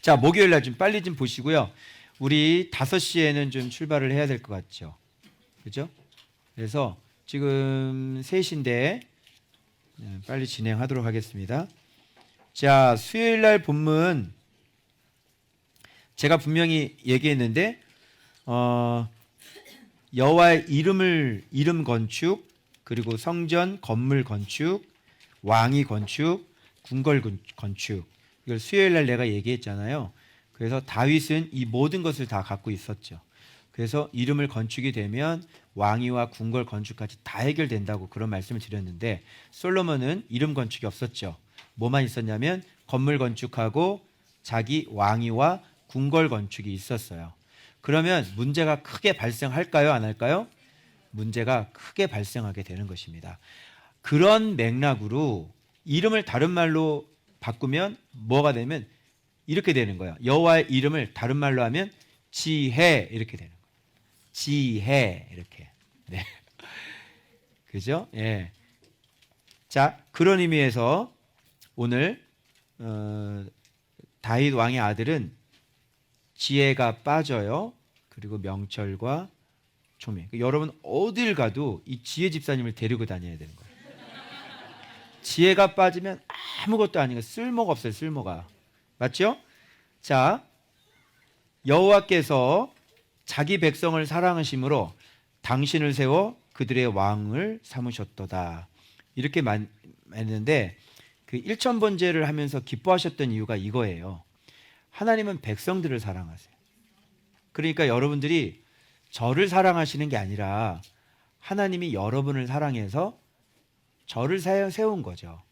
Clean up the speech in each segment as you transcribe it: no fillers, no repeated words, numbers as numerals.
자, 목요일 날 좀 빨리 좀 보시고요. 우리 5시에는 좀 출발을 해야 될 것 같죠. 그죠? 그래서 지금 3시인데 빨리 진행하도록 하겠습니다. 자, 수요일 날 본문 제가 분명히 얘기했는데 여호와의 이름 건축, 그리고 성전 건물 건축, 왕위 건축, 궁궐 건축, 이걸 수요일 날 내가 얘기했잖아요. 그래서 다윗은 이 모든 것을 다 갖고 있었죠. 그래서 이름을 건축이 되면 왕위와 궁궐 건축까지 다 해결된다고 그런 말씀을 드렸는데, 솔로몬은 이름 건축이 없었죠. 뭐만 있었냐면 건물 건축하고 자기 왕위와 궁궐 건축이 있었어요. 그러면 문제가 크게 발생할까요? 안 할까요? 문제가 크게 발생하게 되는 것입니다. 그런 맥락으로 이름을 다른 말로 바꾸면 뭐가 되면 이렇게 되는 거예요. 여호와의 이름을 다른 말로 하면 지혜, 이렇게 되는 거예요. 지혜, 이렇게. 네. 그죠? 예. 자, 그런 의미에서 오늘 다윗 왕의 아들은 지혜가 빠져요. 그리고 명철과 총명. 여러분 어딜 가도 이 지혜 집사님을 데리고 다녀야 되는 거예요. 지혜가 빠지면 아무것도 아니고 쓸모가 없어요. 쓸모가. 맞죠? 자, 여호와께서 자기 백성을 사랑하심으로 당신을 세워 그들의 왕을 삼으셨도다. 이렇게 말했는데 그 일천번제를 하면서 기뻐하셨던 이유가 이거예요. 하나님은 백성들을 사랑하세요. 그러니까 여러분들이 저를 사랑하시는 게 아니라 하나님이 여러분을 사랑해서 저를 세운 거죠.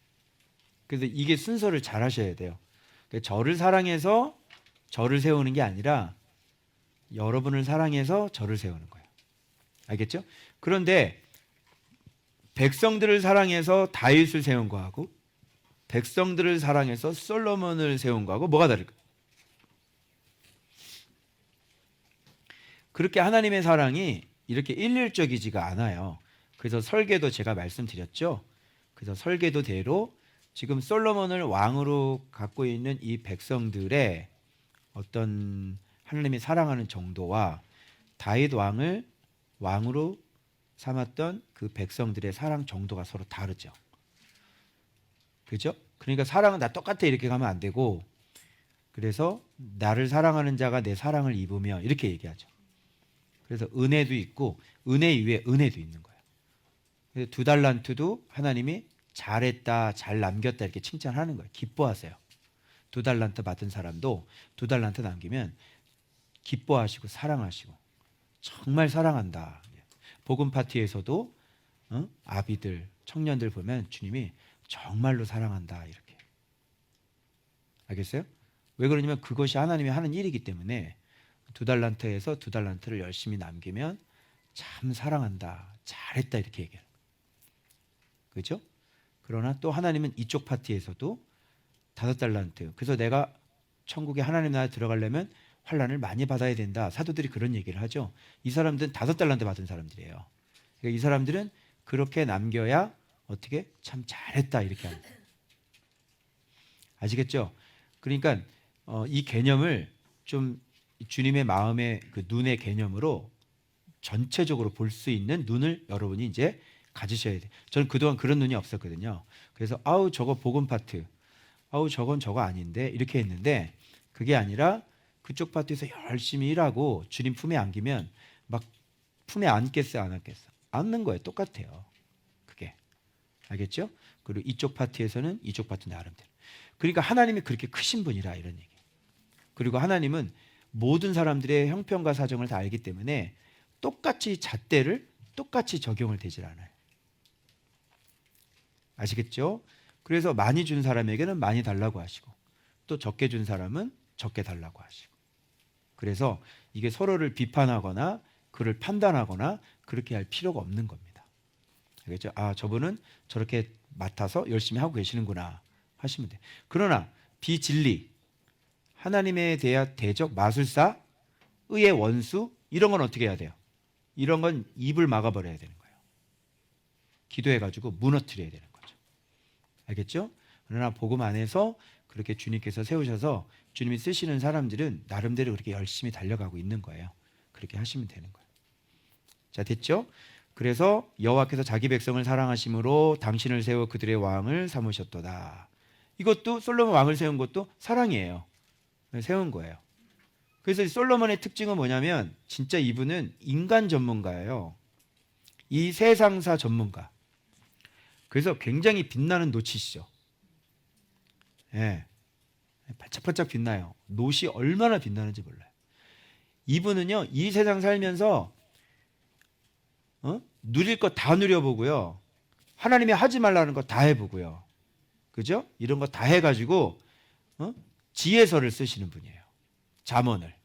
그래서 이게 순서를 잘 하셔야 돼요. 저를 사랑해서 저를 세우는 게 아니라 여러분을 사랑해서 저를 세우는 거예요. 알겠죠? 그런데 백성들을 사랑해서 다윗을 세운 거하고 백성들을 사랑해서 솔로몬을 세운 거하고 뭐가 다를까요? 그렇게 하나님의 사랑이 이렇게 일률적이지가 않아요. 그래서 설계도 제가 말씀드렸죠. 그래서 설계도대로 지금 솔로몬을 왕으로 갖고 있는 이 백성들의 어떤 하나님이 사랑하는 정도와 다윗 왕을 왕으로 삼았던 그 백성들의 사랑 정도가 서로 다르죠. 그죠? 그러니까 사랑은 다 똑같아 이렇게 가면 안 되고, 그래서 나를 사랑하는 자가 내 사랑을 입으며 이렇게 얘기하죠. 그래서 은혜도 있고 은혜 위에 은혜도 있는 거예요. 그래서 2달란트도 하나님이 잘했다, 잘 남겼다 이렇게 칭찬하는 거예요. 기뻐하세요. 2달란트 받은 사람도 2달란트 남기면 기뻐하시고 사랑하시고 정말 사랑한다. 복음 파티에서도 아비들, 청년들 보면 주님이 정말로 사랑한다 이렇게. 알겠어요? 왜 그러냐면 그것이 하나님이 하는 일이기 때문에 2달란트에서 2달란트를 열심히 남기면 참 사랑한다, 잘했다 이렇게 얘기해요. 그렇죠? 그러나 또 하나님은 이쪽 파티에서도 5달란트. 그래서 내가 천국에 하나님 나라에 들어가려면 환난을 많이 받아야 된다. 사도들이 그런 얘기를 하죠. 이 사람들은 5달란트 받은 사람들이에요. 그러니까 이 사람들은 그렇게 남겨야 어떻게 참 잘했다 이렇게 합니다. 아시겠죠? 그러니까 이 개념을 좀 주님의 마음의 그 눈의 개념으로 전체적으로 볼 수 있는 눈을 여러분이 이제 가지셔야 돼요. 저는 그동안 그런 눈이 없었거든요. 그래서 아우 저거 복음 파트, 아우 저건 저거 아닌데 이렇게 했는데, 그게 아니라 그쪽 파트에서 열심히 일하고 주님 품에 안기면 막 품에 안겠어요, 안 안겠어요? 안는 거예요. 똑같아요. 그게. 알겠죠? 그리고 이쪽 파트에서는 이쪽 파트 나름대로. 그러니까 하나님이 그렇게 크신 분이라 이런 얘기. 그리고 하나님은 모든 사람들의 형편과 사정을 다 알기 때문에 똑같이 잣대를 똑같이 적용을 되질 않아요. 아시겠죠? 그래서 많이 준 사람에게는 많이 달라고 하시고 또 적게 준 사람은 적게 달라고 하시고, 그래서 이게 서로를 비판하거나 그를 판단하거나 그렇게 할 필요가 없는 겁니다. 알겠죠? 아, 저분은 저렇게 맡아서 열심히 하고 계시는구나 하시면 돼요. 그러나 비진리, 하나님에 대한 대적, 마술사, 의의 원수, 이런 건 어떻게 해야 돼요? 이런 건 입을 막아버려야 되는 거예요. 기도해가지고 무너뜨려야 되는 거죠. 알겠죠? 그러나 복음 안에서 그렇게 주님께서 세우셔서 주님이 쓰시는 사람들은 나름대로 그렇게 열심히 달려가고 있는 거예요. 그렇게 하시면 되는 거예요. 자, 됐죠? 그래서 여호와께서 자기 백성을 사랑하심으로 당신을 세워 그들의 왕을 삼으셨도다. 이것도 솔로몬 왕을 세운 것도 사랑이에요. 세운 거예요. 그래서 솔로몬의 특징은 뭐냐면 진짜 이분은 인간 전문가예요. 이 세상사 전문가. 그래서 굉장히 빛나는 노치시죠. 예. 반짝반짝 빛나요. 노시 얼마나 빛나는지 몰라요. 이분은요, 이 세상 살면서 누릴 거 다 누려보고요. 하나님이 하지 말라는 거 다 해보고요. 그죠? 이런 거 다 해가지고 지혜서를 쓰시는 분이에요. 잠언을.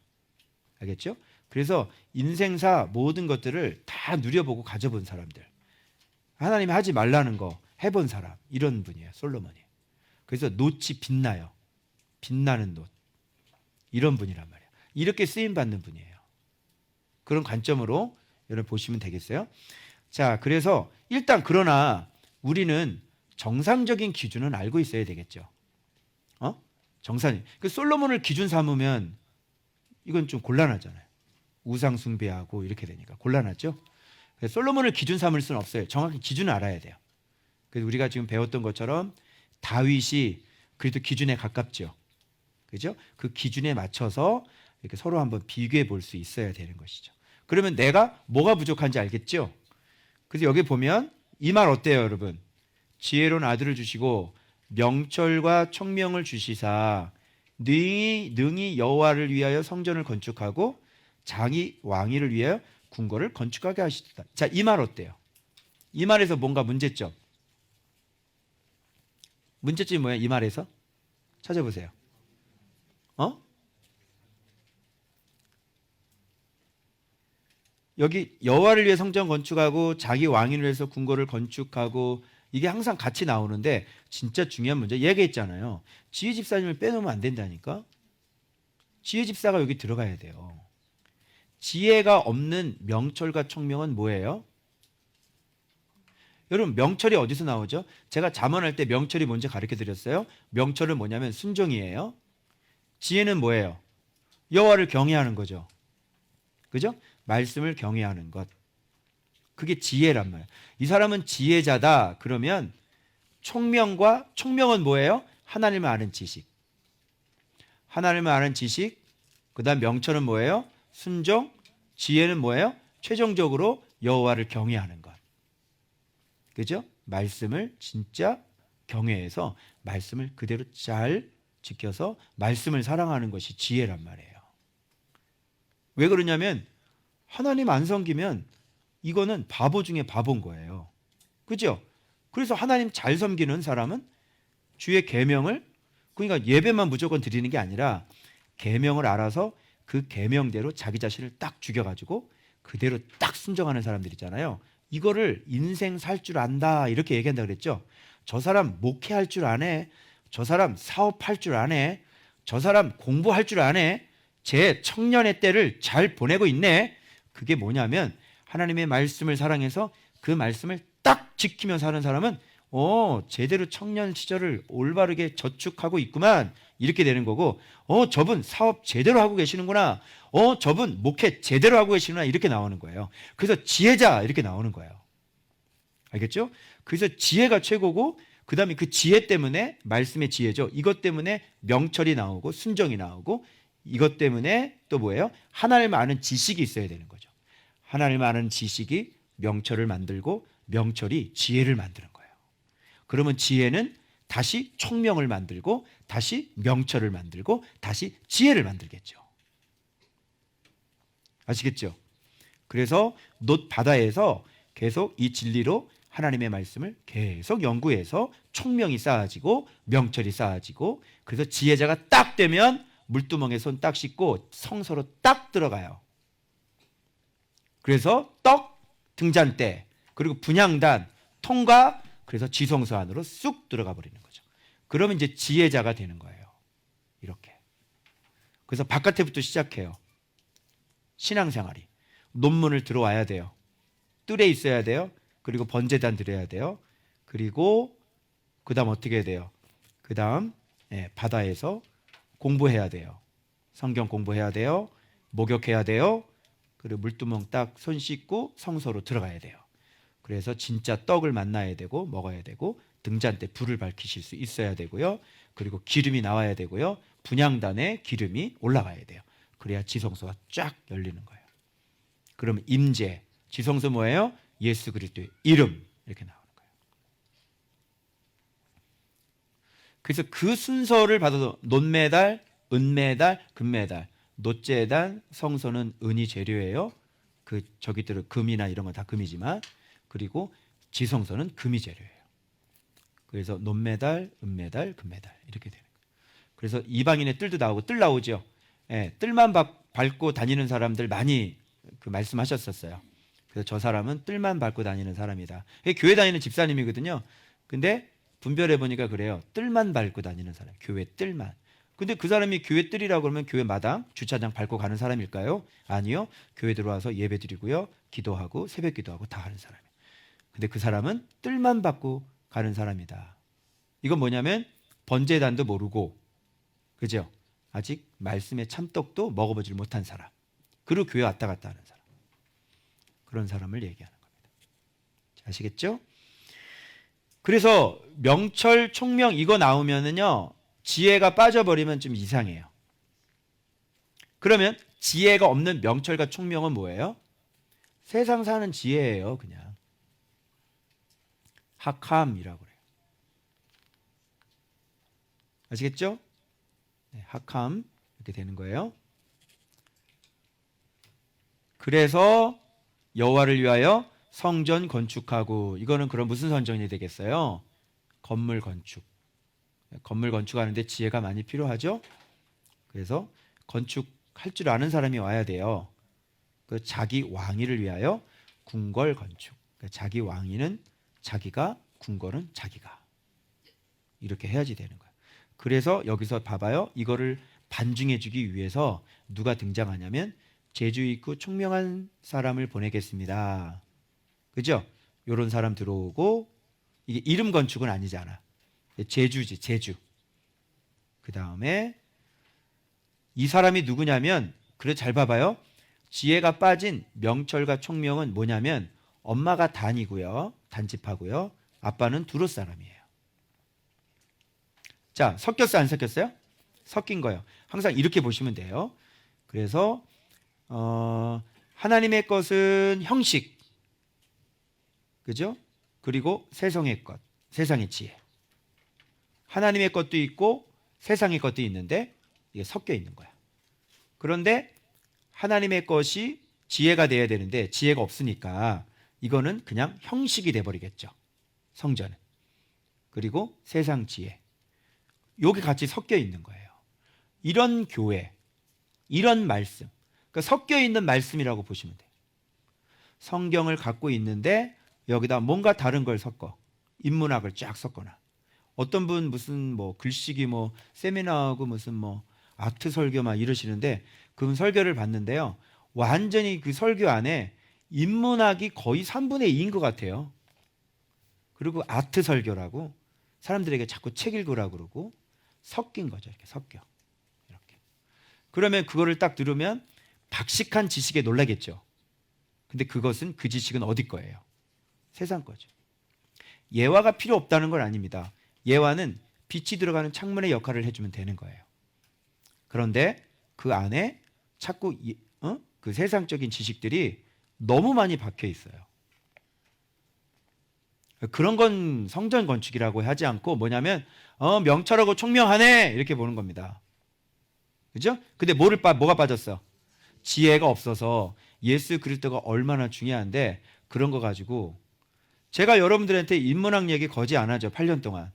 알겠죠? 그래서 인생사 모든 것들을 다 누려보고 가져본 사람들. 하나님이 하지 말라는 거 해본 사람. 이런 분이에요. 솔로몬이. 그래서 놋이 빛나요. 빛나는 놋. 이런 분이란 말이에요. 이렇게 쓰임받는 분이에요. 그런 관점으로 여러분 보시면 되겠어요. 자, 그래서 일단 그러나 우리는 정상적인 기준은 알고 있어야 되겠죠. 정상. 그 솔로몬을 기준 삼으면 이건 좀 곤란하잖아요. 우상 숭배하고 이렇게 되니까 곤란하죠. 솔로몬을 기준 삼을 수는 없어요. 정확히 기준을 알아야 돼요. 그래서 우리가 지금 배웠던 것처럼 다윗이 그래도 기준에 가깝죠. 그죠? 그 기준에 맞춰서 이렇게 서로 한번 비교해 볼 수 있어야 되는 것이죠. 그러면 내가 뭐가 부족한지 알겠죠? 그래서 여기 보면 이 말 어때요, 여러분? 지혜로운 아들을 주시고 명철과 총명을 주시사 능히 여호와를 위하여 성전을 건축하고 자기 왕위를 위하여 궁궐을 건축하게 하시다. 자, 이 말 어때요? 이 말에서 뭔가 문제점. 문제점이 뭐예요? 이 말에서? 찾아보세요. 여기 여호와를 위해 성전 건축하고 자기 왕위를 위해서 궁궐을 건축하고 이게 항상 같이 나오는데 진짜 중요한 문제 얘기했잖아요. 지혜 집사님을 빼놓으면 안 된다니까. 지혜 집사가 여기 들어가야 돼요. 지혜가 없는 명철과 총명은 뭐예요? 여러분 명철이 어디서 나오죠? 제가 잠언할 때 명철이 뭔지 가르쳐 드렸어요. 명철은 뭐냐면 순종이에요. 지혜는 뭐예요? 여호와를 경외하는 거죠. 그죠? 말씀을 경외하는 것. 그게 지혜란 말이에요. 이 사람은 지혜자다. 그러면 총명은 뭐예요? 하나님을 아는 지식. 하나님을 아는 지식. 그다음 명철은 뭐예요? 순종. 지혜는 뭐예요? 최종적으로 여호와를 경외하는 것. 그죠? 말씀을 진짜 경외해서 말씀을 그대로 잘 지켜서 말씀을 사랑하는 것이 지혜란 말이에요. 왜 그러냐면 하나님 안 섬기면 이거는 바보 중에 바보인 거예요. 그죠? 그래서 하나님 잘 섬기는 사람은 주의 계명을, 그러니까 예배만 무조건 드리는 게 아니라 계명을 알아서 그 계명대로 자기 자신을 딱 죽여가지고 그대로 딱 순종하는 사람들 있잖아요. 이거를 인생 살 줄 안다 이렇게 얘기한다 그랬죠. 저 사람 목회할 줄 아네. 저 사람 사업할 줄 아네. 저 사람 공부할 줄 아네. 제 청년의 때를 잘 보내고 있네. 그게 뭐냐면 하나님의 말씀을 사랑해서 그 말씀을 딱 지키며 사는 사람은 제대로 청년 시절을 올바르게 저축하고 있구만 이렇게 되는 거고 저분 사업 제대로 하고 계시는구나. 저분 목회 제대로 하고 계시구나 이렇게 나오는 거예요. 그래서 지혜자 이렇게 나오는 거예요. 알겠죠? 그래서 지혜가 최고고 그 다음에 그 지혜 때문에 말씀의 지혜죠. 이것 때문에 명철이 나오고 순종이 나오고 이것 때문에 또 뭐예요? 하나님을 아는 지식이 있어야 되는 거죠. 하나님을 아는 지식이 명철을 만들고 명철이 지혜를 만드는 거예요. 그러면 지혜는 다시 총명을 만들고 다시 명철을 만들고 다시 지혜를 만들겠죠. 아시겠죠? 그래서 놋 바다에서 계속 이 진리로 하나님의 말씀을 계속 연구해서 총명이 쌓아지고 명철이 쌓아지고 그래서 지혜자가 딱 되면 물두멍에 손 딱 씻고 성서로 딱 들어가요. 그래서 떡 등잔대 그리고 분향단 통과 그래서 지성소 안으로 쑥 들어가 버리는 거죠. 그러면 이제 지혜자가 되는 거예요. 이렇게. 그래서 바깥에부터 시작해요. 신앙생활이. 논문을 들어와야 돼요. 뜰에 있어야 돼요. 그리고 번제단 드려야 돼요. 그리고 그 다음 어떻게 해야 돼요? 그 다음 바다에서 공부해야 돼요. 성경 공부해야 돼요. 목욕해야 돼요. 그리고 물두멍 딱 손 씻고 성소로 들어가야 돼요. 그래서 진짜 떡을 만나야 되고 먹어야 되고 등잔 때 불을 밝히실 수 있어야 되고요. 그리고 기름이 나와야 되고요. 분향단에 기름이 올라가야 돼요. 그래야 지성소가 쫙 열리는 거예요. 그럼 임재, 지성소 뭐예요? 예수 그리스도의 이름 이렇게 나오는 거예요. 그래서 그 순서를 받아서 논메달, 은메달, 금메달, 노제단, 성소는 은이 재료예요. 그 저기들은 금이나 이런 건 다 금이지만, 그리고 지성소는 금이 재료예요. 그래서 논메달, 은메달, 금메달 이렇게 되는 거예요. 그래서 이방인의 뜰도 나오고 뜰 나오죠. 뜰만 밟고 다니는 사람들 많이 그 말씀하셨었어요. 그래서 저 사람은 뜰만 밟고 다니는 사람이다. 교회 다니는 집사님이거든요. 근데 분별해 보니까 그래요. 뜰만 밟고 다니는 사람, 교회 뜰만. 근데 그 사람이 교회 뜰이라고 그러면 교회 마당, 주차장 밟고 가는 사람일까요? 아니요. 교회 들어와서 예배 드리고요, 기도하고 새벽 기도하고 다 하는 사람이에요. 근데 그 사람은 뜰만 밟고 가는 사람이다. 이건 뭐냐면 번제단도 모르고, 그죠? 아직 말씀의 참떡도 먹어보질 못한 사람, 그리고 교회 왔다 갔다 하는 사람, 그런 사람을 얘기하는 겁니다. 아시겠죠? 그래서 명철, 총명 이거 나오면은요, 지혜가 빠져버리면 좀 이상해요. 그러면 지혜가 없는 명철과 총명은 뭐예요? 세상 사는 지혜예요. 그냥 학함이라고 그래요. 아시겠죠? 학함 이렇게 되는 거예요. 그래서 여호와를 위하여 성전 건축하고, 이거는 그럼 무슨 성전이 되겠어요? 건물 건축. 건물 건축하는데 지혜가 많이 필요하죠. 그래서 건축할 줄 아는 사람이 와야 돼요. 그 자기 왕위를 위하여 궁궐 건축. 그러니까 자기 왕위는 자기가, 궁궐은 자기가, 이렇게 해야지 되는 거예요. 그래서 여기서 봐봐요. 이거를 반증해 주기 위해서 누가 등장하냐면 재주 있고 총명한 사람을 보내겠습니다. 그죠? 요런 사람 들어오고, 이게 이름 건축은 아니잖아. 재주지, 재주. 그 다음에 이 사람이 누구냐면, 그래 잘 봐봐요. 지혜가 빠진 명철과 총명은 뭐냐면 엄마가 단이고요, 단집하고요, 아빠는 두롯 사람이에요. 자, 섞였어요, 안 섞였어요? 섞인 거예요. 항상 이렇게 보시면 돼요. 그래서 하나님의 것은 형식, 그죠? 그리고 세상의 것, 세상의 지혜. 하나님의 것도 있고 세상의 것도 있는데 이게 섞여 있는 거야. 그런데 하나님의 것이 지혜가 돼야 되는데 지혜가 없으니까 이거는 그냥 형식이 돼버리겠죠, 성전은. 그리고 세상 지혜, 여기 같이 섞여 있는 거예요. 이런 교회, 이런 말씀, 그러니까 섞여 있는 말씀이라고 보시면 돼요. 성경을 갖고 있는데 여기다 뭔가 다른 걸 섞어, 인문학을 쫙 섞거나, 어떤 분 무슨 뭐 글쓰기 뭐 세미나하고 무슨 뭐 아트 설교 막 이러시는데, 그 설교를 봤는데요, 완전히 그 설교 안에 인문학이 거의 3분의 2인 것 같아요. 그리고 아트 설교라고 사람들에게 자꾸 책 읽으라고 그러고, 섞인 거죠. 이렇게 섞여. 이렇게. 그러면 그거를 딱 들으면 박식한 지식에 놀라겠죠. 근데 그것은, 그 지식은 어디 거예요? 세상 거죠. 예화가 필요 없다는 건 아닙니다. 예화는 빛이 들어가는 창문의 역할을 해주면 되는 거예요. 그런데 그 안에 자꾸 그 세상적인 지식들이 너무 많이 박혀 있어요. 그런 건 성전 건축이라고 하지 않고 뭐냐면 명철하고 총명하네 이렇게 보는 겁니다. 그죠? 근데 뭐가 빠졌어? 지혜가 없어서. 예수 그리스도가 얼마나 중요한데 그런 거 가지고, 제가 여러분들한테 인문학 얘기 거지 안 하죠, 8년 동안.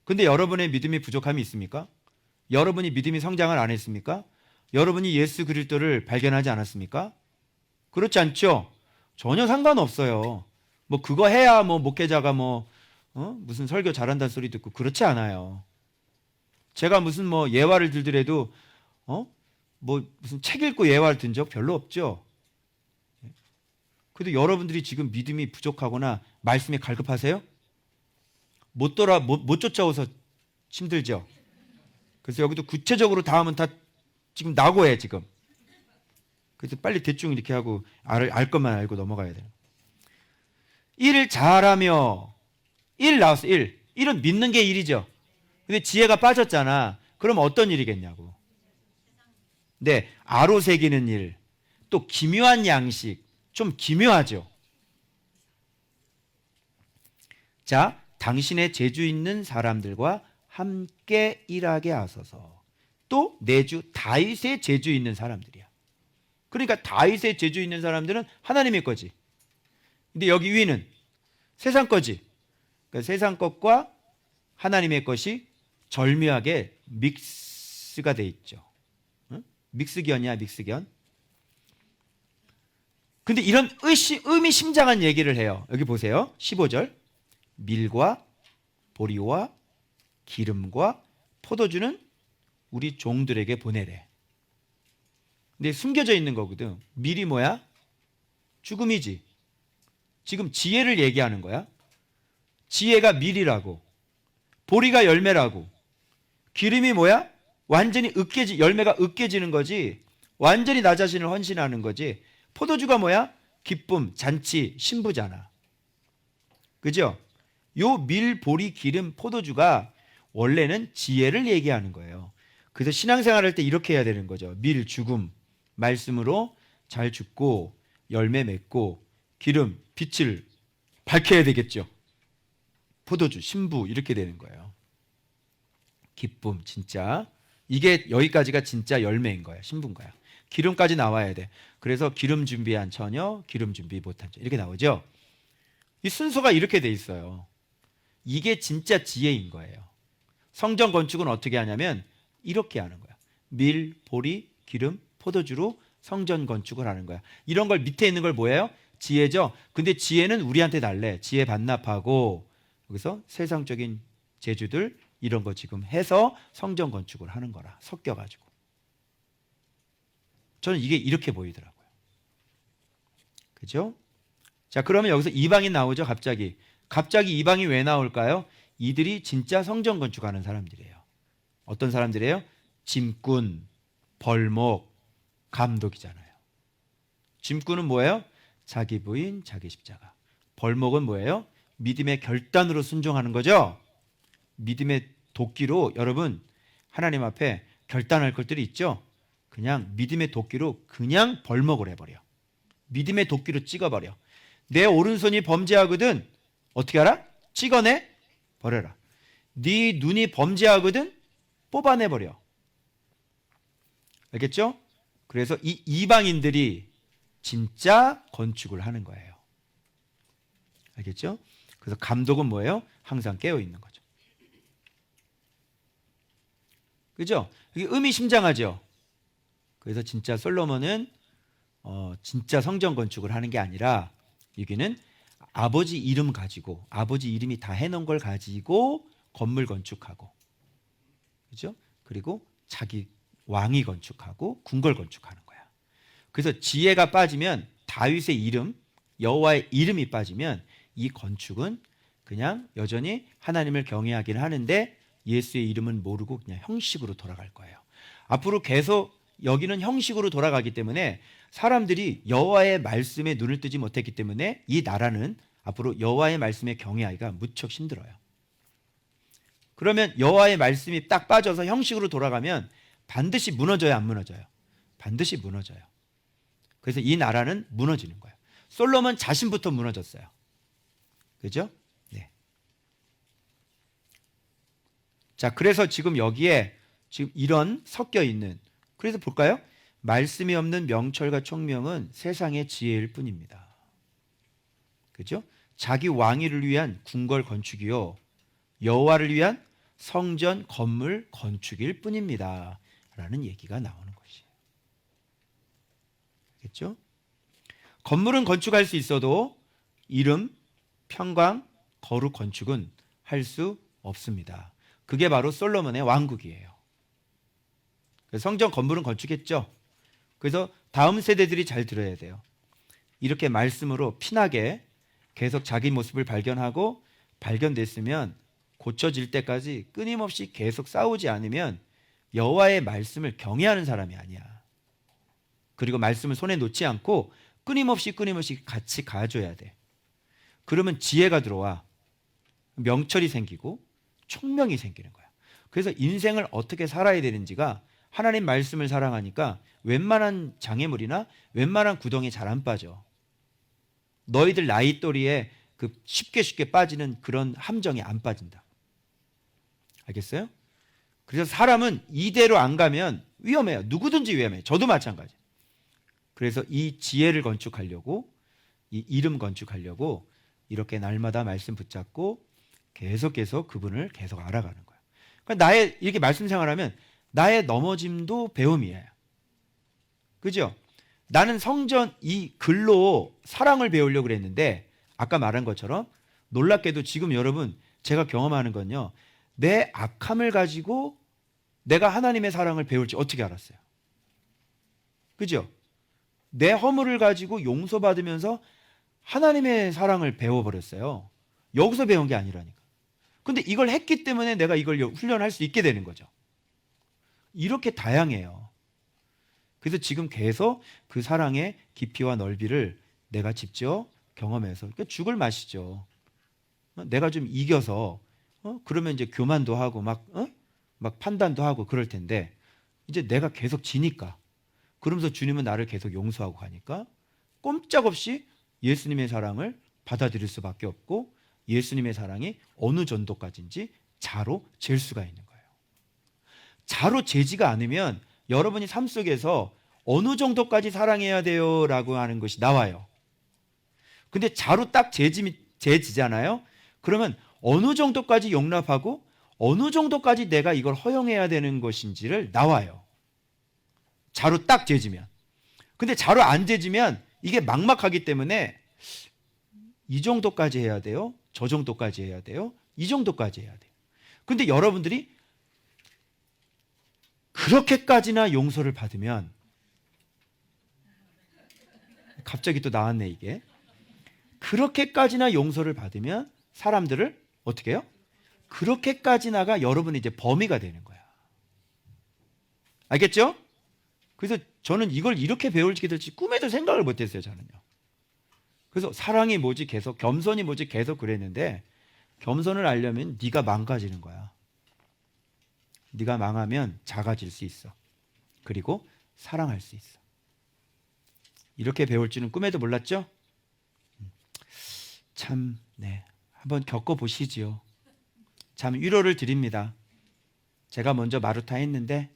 근데 여러분의 믿음이 부족함이 있습니까? 여러분이 믿음이 성장을 안 했습니까? 여러분이 예수 그리스도를 발견하지 않았습니까? 그렇지 않죠? 전혀 상관없어요. 뭐 그거 해야 뭐 목회자가 무슨 설교 잘한다는 소리 듣고, 그렇지 않아요. 제가 무슨 뭐 예화를 들더라도 뭐 무슨 책 읽고 예화를 든 적 별로 없죠. 그래도 여러분들이 지금 믿음이 부족하거나 말씀에 갈급하세요? 못 쫓아오서 힘들죠. 그래서 여기도 구체적으로 다음은 다 지금 낙오해 지금. 그래서 빨리 대충 이렇게 하고 알 것만 알고 넘어가야 돼요. 1 잘하며 1 나왔어. 1은 믿는 게 1이죠. 근데 지혜가 빠졌잖아. 그럼 어떤 일이겠냐고. 네, 아로 새기는 일, 또 기묘한 양식, 좀 기묘하죠. 자, 당신의 재주 있는 사람들과 함께 일하게 하소서. 또 내주 다윗의 재주 있는 사람들이야. 그러니까 다윗의 재주 있는 사람들은 하나님의 거지. 근데 여기 위는 세상 거지. 그러니까 세상 것과 하나님의 것이 절묘하게 믹스가 돼 있죠. 응? 믹스견이야, 믹스견. 근데 이런 의미심장한 얘기를 해요. 여기 보세요. 15절. 밀과 보리와 기름과 포도주는 우리 종들에게 보내래. 근데 숨겨져 있는 거거든. 밀이 뭐야? 죽음이지. 지금 지혜를 얘기하는 거야. 지혜가 밀이라고, 보리가 열매라고, 기름이 뭐야? 완전히 열매가 으깨지는 거지. 완전히 나 자신을 헌신하는 거지. 포도주가 뭐야? 기쁨, 잔치, 신부잖아. 그죠? 요 밀, 보리, 기름, 포도주가 원래는 지혜를 얘기하는 거예요. 그래서 신앙생활 할 때 이렇게 해야 되는 거죠. 밀, 죽음, 말씀으로 잘 죽고 열매 맺고 기름, 빛을 밝혀야 되겠죠. 포도주, 신부 이렇게 되는 거예요. 기쁨, 진짜 이게 여기까지가 진짜 열매인 거야. 신부인 거야. 기름까지 나와야 돼. 그래서 기름 준비한 처녀, 기름 준비 못한 처녀 이렇게 나오죠. 이 순서가 이렇게 돼 있어요. 이게 진짜 지혜인 거예요. 성전 건축은 어떻게 하냐면 이렇게 하는 거야. 밀, 보리, 기름, 포도주로 성전 건축을 하는 거야. 이런 걸 밑에 있는 걸 뭐예요? 지혜죠. 근데 지혜는 우리한테 달래. 지혜 반납하고 여기서 세상적인 재주들 이런 거 지금 해서 성전 건축을 하는 거라. 섞여가지고. 저는 이게 이렇게 보이더라고요. 그죠? 자, 그러면 여기서 이방인 나오죠. 갑자기 이방이 왜 나올까요? 이들이 진짜 성전 건축하는 사람들이에요. 어떤 사람들이에요? 짐꾼, 벌목, 감독이잖아요. 짐꾼은 뭐예요? 자기 부인, 자기 십자가. 벌목은 뭐예요? 믿음의 결단으로 순종하는 거죠. 믿음의 도끼로 여러분 하나님 앞에 결단할 것들이 있죠. 그냥 믿음의 도끼로 그냥 벌목을 해버려. 믿음의 도끼로 찍어버려. 내 오른손이 범죄하거든 어떻게 하라? 찍어내 버려라. 네 눈이 범죄하거든 뽑아내버려. 알겠죠? 그래서 이 이방인들이 진짜 건축을 하는 거예요. 알겠죠? 그래서 감독은 뭐예요? 항상 깨어있는 거죠. 그죠? 이게 의미심장하죠? 그래서 진짜 솔로몬은 진짜 성전 건축을 하는 게 아니라 여기는 아버지 이름 가지고 아버지 이름이 다 해놓은 걸 가지고 건물 건축하고 그죠? 그리고 자기 왕이 건축하고 궁궐 건축하는 거야. 그래서 지혜가 빠지면 다윗의 이름 여호와의 이름이 빠지면 이 건축은 그냥 여전히 하나님을 경외하긴 하는데 예수의 이름은 모르고 그냥 형식으로 돌아갈 거예요. 앞으로 계속 여기는 형식으로 돌아가기 때문에 사람들이 여호와의 말씀에 눈을 뜨지 못했기 때문에 이 나라는 앞으로 여호와의 말씀에 경외하기가 무척 힘들어요. 그러면 여호와의 말씀이 딱 빠져서 형식으로 돌아가면 반드시 무너져요, 안 무너져요? 반드시 무너져요. 그래서 이 나라는 무너지는 거예요. 솔로몬 자신부터 무너졌어요. 그죠? 네. 자, 그래서 지금 여기에 지금 이런 섞여 있는 그래서 볼까요? 말씀이 없는 명철과 총명은 세상의 지혜일 뿐입니다. 그죠? 자기 왕위를 위한 궁궐 건축이요 여호와를 위한 성전 건물 건축일 뿐입니다. 라는 얘기가 나오는 것이에요. 알겠죠? 건물은 건축할 수 있어도 이름, 평강, 거룩 건축은 할 수 없습니다. 그게 바로 솔로몬의 왕국이에요. 성전 건물은 건축했죠. 그래서 다음 세대들이 잘 들어야 돼요. 이렇게 말씀으로 피나게 계속 자기 모습을 발견하고 발견됐으면 고쳐질 때까지 끊임없이 계속 싸우지 않으면 여호와의 말씀을 경외하는 사람이 아니야. 그리고 말씀을 손에 놓지 않고 끊임없이 같이 가져야 돼. 그러면 지혜가 들어와. 명철이 생기고 총명이 생기는 거야. 그래서 인생을 어떻게 살아야 되는지가 하나님 말씀을 사랑하니까 웬만한 장애물이나 웬만한 구덩이 잘 안 빠져. 너희들 나이 또리에 그 쉽게 빠지는 그런 함정이 안 빠진다. 알겠어요? 그래서 사람은 이대로 안 가면 위험해요. 누구든지 위험해요. 저도 마찬가지. 그래서 이 지혜를 건축하려고, 이 이름 건축하려고 이렇게 날마다 말씀 붙잡고 계속 그분을 계속 알아가는 거예요. 그러니까 나의 이렇게 말씀 생활하면 나의 넘어짐도 배움이에요. 그죠? 나는 성전 이 글로 사랑을 배우려고 그랬는데 아까 말한 것처럼 놀랍게도 지금 여러분 제가 경험하는 건요. 내 악함을 가지고 내가 하나님의 사랑을 배울지 어떻게 알았어요? 그죠? 내 허물을 가지고 용서받으면서 하나님의 사랑을 배워버렸어요. 여기서 배운 게 아니라니까. 근데 이걸 했기 때문에 내가 이걸 훈련할 수 있게 되는 거죠. 이렇게 다양해요. 그래서 지금 계속 그 사랑의 깊이와 넓이를 내가 직접 경험해서 그러니까 죽을 맛이죠. 내가 좀 이겨서 그러면 이제 교만도 하고 막 판단도 하고 그럴 텐데 이제 내가 계속 지니까 그러면서 주님은 나를 계속 용서하고 가니까 꼼짝없이 예수님의 사랑을 받아들일 수밖에 없고 예수님의 사랑이 어느 정도까지인지 자로 잴 수가 있는 거예요. 자로 재지가 않으면 여러분이 삶 속에서 어느 정도까지 사랑해야 돼요 라고 하는 것이 나와요. 근데 자로 딱 재지잖아요. 그러면 어느 정도까지 용납하고 어느 정도까지 내가 이걸 허용해야 되는 것인지를 나와요. 자로 딱 재지면. 근데 자로 안 재지면 이게 막막하기 때문에 이 정도까지 해야 돼요. 저 정도까지 해야 돼요. 이 정도까지 해야 돼요. 근데 여러분들이 그렇게까지나 용서를 받으면 갑자기 또 나왔네 이게. 그렇게까지나 용서를 받으면 사람들을 어떻게 해요? 그렇게까지나가 여러분이 이제 범위가 되는 거야. 알겠죠? 그래서 저는 이걸 이렇게 배울게 될지 꿈에도 생각을 못했어요. 저는요. 그래서 사랑이 뭐지 계속 겸손이 뭐지 계속 그랬는데 겸손을 알려면 네가 망가지는 거야. 네가 망하면 작아질 수 있어. 그리고 사랑할 수 있어. 이렇게 배울 줄은 꿈에도 몰랐죠? 참, 네. 한번 겪어보시지요. 참 위로를 드립니다. 제가 먼저 마루타 했는데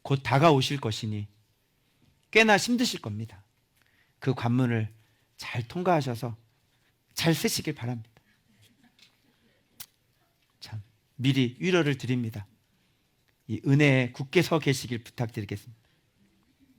곧 다가오실 것이니 꽤나 힘드실 겁니다. 그 관문을 잘 통과하셔서 잘 쓰시길 바랍니다. 참 미리 위로를 드립니다. 이 은혜에 굳게 서 계시길 부탁드리겠습니다.